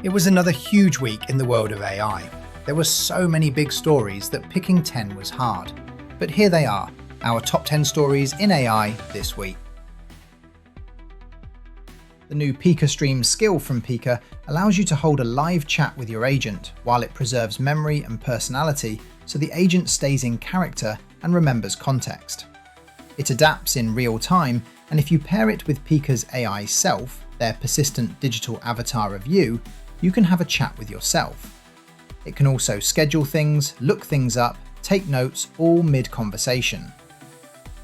It was another huge week in the world of AI. There were so many big stories that picking 10 was hard. But here they are, our top 10 stories in AI this week. The new Pika Stream skill from Pika allows you to hold a live chat with your agent while it preserves memory and personality so the agent stays in character and remembers context. It adapts in real time, and if you pair it with Pika's AI self, their persistent digital avatar of you can have a chat with yourself. It can also schedule things, look things up, take notes, all mid-conversation.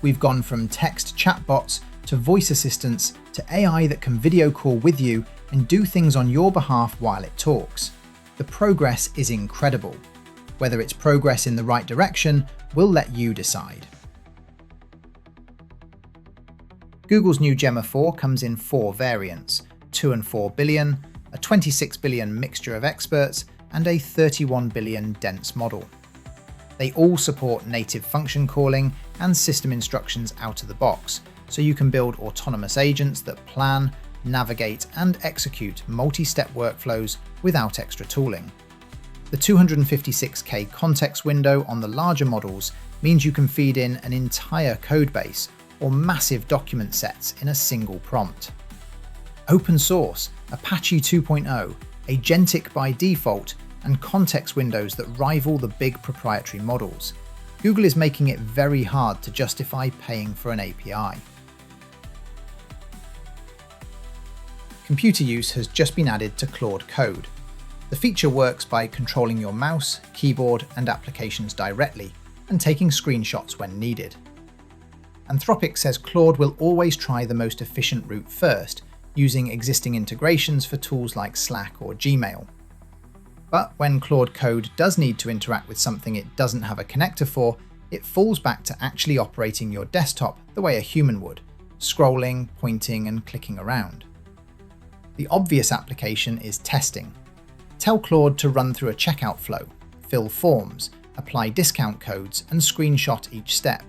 We've gone from text chatbots to voice assistants to AI that can video call with you and do things on your behalf while it talks. The progress is incredible. Whether it's progress in the right direction, we'll let you decide. Google's new Gemma 4 comes in 4 variants, 2 and 4 billion, a 26 billion mixture of experts, and a 31 billion dense model. They all support native function calling and system instructions out of the box, so you can build autonomous agents that plan, navigate, and execute multi-step workflows without extra tooling. The 256K context window on the larger models means you can feed in an entire codebase or massive document sets in a single prompt. Open source, Apache 2.0, agentic by default, and context windows that rival the big proprietary models. Google is making it very hard to justify paying for an API. Computer use has just been added to Claude Code. The feature works by controlling your mouse, keyboard, and applications directly, and taking screenshots when needed. Anthropic says Claude will always try the most efficient route first, using existing integrations for tools like Slack or Gmail. But when Claude Code does need to interact with something it doesn't have a connector for, it falls back to actually operating your desktop the way a human would, scrolling, pointing, and clicking around. The obvious application is testing. Tell Claude to run through a checkout flow, fill forms, apply discount codes, and screenshot each step.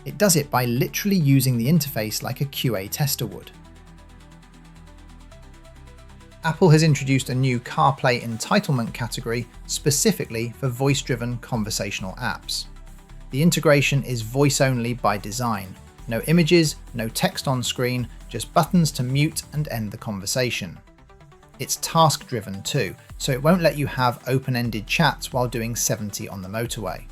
It does it by literally using the interface like a QA tester would. Apple has introduced a new CarPlay entitlement category specifically for voice-driven conversational apps. The integration is voice-only by design. No images, no text on screen, just buttons to mute and end the conversation. It's task-driven too, so it won't let you have open-ended chats while doing 70 on the motorway.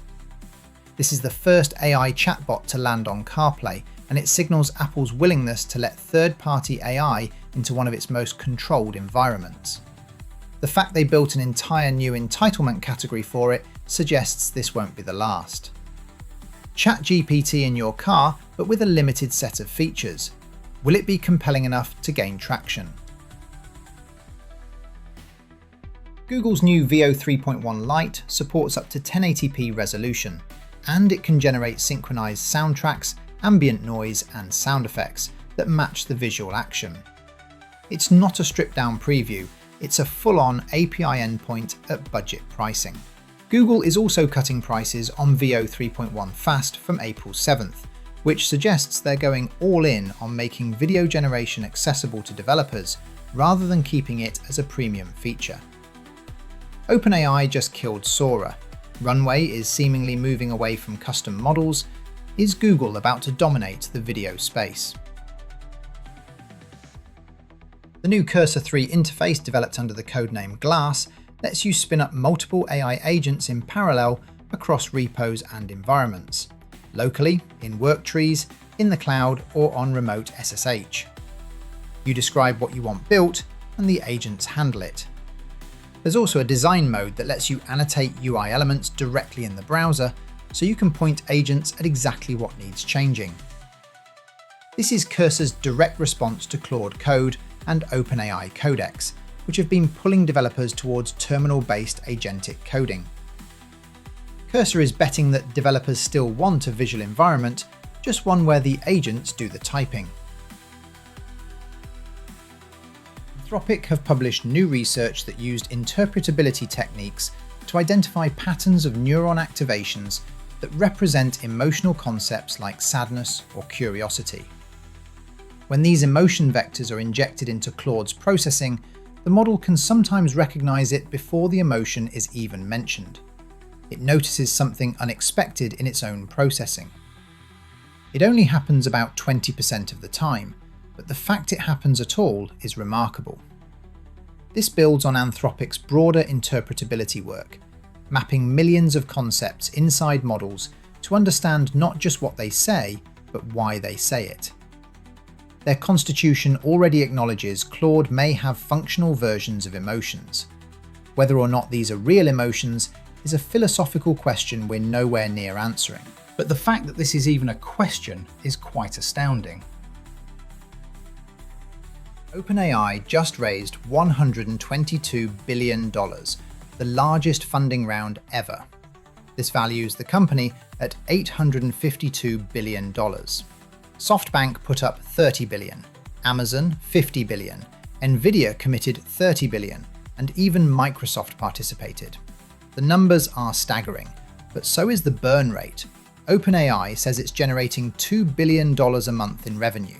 This is the first AI chatbot to land on CarPlay, and it signals Apple's willingness to let third-party AI into one of its most controlled environments. The fact they built an entire new entitlement category for it suggests this won't be the last. ChatGPT in your car, but with a limited set of features. Will it be compelling enough to gain traction? Google's new Veo 3.1 Lite supports up to 1080p resolution, and it can generate synchronized soundtracks, ambient noise, and sound effects that match the visual action. It's not a stripped-down preview, it's a full-on API endpoint at budget pricing. Google is also cutting prices on Veo 3.1 Fast from April 7th, which suggests they're going all in on making video generation accessible to developers rather than keeping it as a premium feature. OpenAI just killed Sora. Runway is seemingly moving away from custom models. Is Google about to dominate the video space? The new Cursor 3 interface, developed under the codename Glass, lets you spin up multiple AI agents in parallel across repos and environments, locally, in work trees, in the cloud, or on remote SSH. You describe what you want built, and the agents handle it. There's also a design mode that lets you annotate UI elements directly in the browser, so you can point agents at exactly what needs changing. This is Cursor's direct response to Claude Code and OpenAI Codex, which have been pulling developers towards terminal-based agentic coding. Cursor is betting that developers still want a visual environment, just one where the agents do the typing. Anthropic have published new research that used interpretability techniques to identify patterns of neuron activations that represent emotional concepts like sadness or curiosity. When these emotion vectors are injected into Claude's processing, the model can sometimes recognize it before the emotion is even mentioned. It notices something unexpected in its own processing. It only happens about 20% of the time, but the fact it happens at all is remarkable. This builds on Anthropic's broader interpretability work, mapping millions of concepts inside models to understand not just what they say, but why they say it. Their constitution already acknowledges Claude may have functional versions of emotions. Whether or not these are real emotions is a philosophical question we're nowhere near answering. But the fact that this is even a question is quite astounding. OpenAI just raised $122 billion, the largest funding round ever. This values the company at $852 billion. SoftBank put up $30 billion, Amazon $50 billion, Nvidia committed $30 billion, and even Microsoft participated. The numbers are staggering, but so is the burn rate. OpenAI says it's generating $2 billion a month in revenue,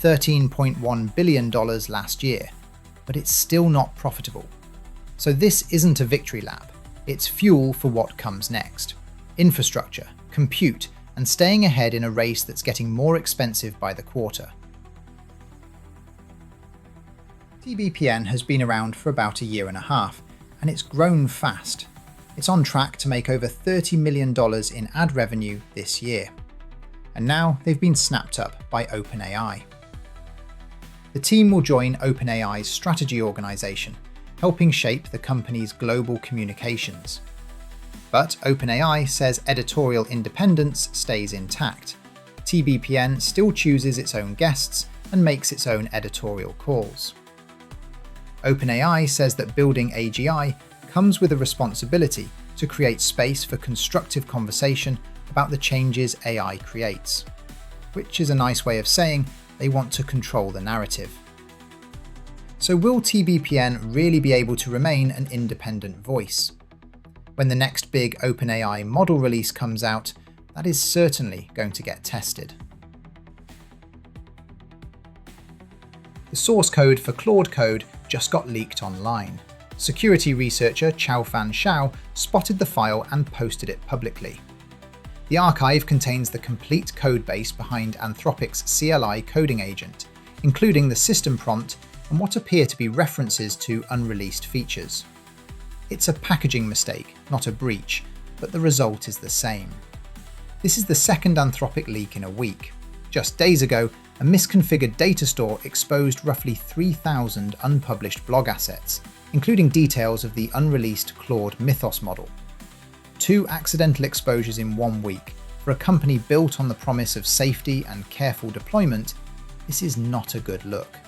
$13.1 billion last year, but it's still not profitable. So this isn't a victory lap, it's fuel for what comes next. Infrastructure, compute, and staying ahead in a race that's getting more expensive by the quarter. TBPN has been around for about a year and a half, and it's grown fast. It's on track to make over $30 million in ad revenue this year. And now they've been snapped up by OpenAI. The team will join OpenAI's strategy organization, helping shape the company's global communications. But OpenAI says editorial independence stays intact. TBPN still chooses its own guests and makes its own editorial calls. OpenAI says that building AGI comes with a responsibility to create space for constructive conversation about the changes AI creates, which is a nice way of saying they want to control the narrative. So will TBPN really be able to remain an independent voice? When the next big OpenAI model release comes out, that is certainly going to get tested. The source code for Claude Code just got leaked online. Security researcher Chaofan Xiao spotted the file and posted it publicly. The archive contains the complete codebase behind Anthropic's CLI coding agent, including the system prompt and what appear to be references to unreleased features. It's a packaging mistake, not a breach, but the result is the same. This is the second Anthropic leak in a week. Just days ago, a misconfigured data store exposed roughly 3,000 unpublished blog assets, including details of the unreleased Claude Mythos model. 2 accidental exposures in 1 week. For a company built on the promise of safety and careful deployment, this is not a good look.